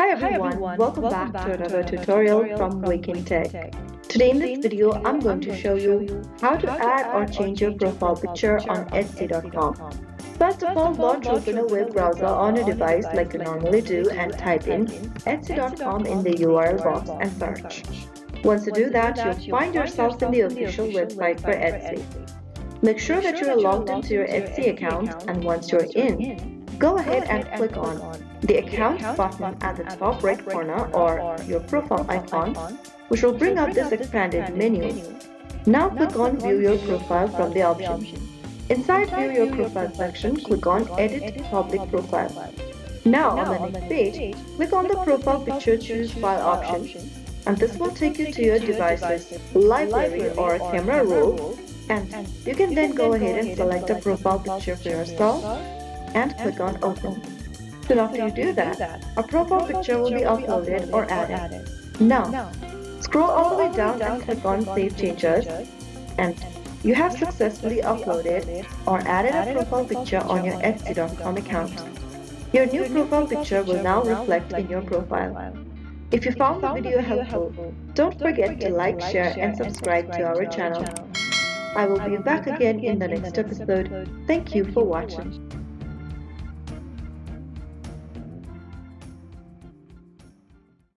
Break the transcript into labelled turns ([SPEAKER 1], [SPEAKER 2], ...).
[SPEAKER 1] Hi everyone, welcome back to another tutorial from Wake&Tech. Today in this video, I'm going to show you how to add or change your profile picture on Etsy.com. First of all, launch open a web browser on your device like you normally do and type in Etsy.com in the URL box and search. Once you do that, you'll find yourself in the official website for Etsy. Make sure that you are logged into your Etsy account, and once you're in, go ahead and click on the account button at the top right corner or your profile icon, which will bring up this expanded menu. Now click on View Your Profile from the option. Inside View Your Profile section, click on Edit Public Profile. Now on the next page, click on the Profile Picture Choose File option, and this will take you to your device's library or camera roll, and you can then go ahead and select a profile picture for yourself and click on Open. Soon after you do that, a profile picture will be uploaded or added. Now, scroll all the way down and click on Save Changes, and you have successfully uploaded or added a profile picture on your Etsy.com account. Your new profile picture will now reflect in your profile. If you found the video helpful, don't forget to like, share, and subscribe to our channel. I will be back again in the next episode. Thank you for watching.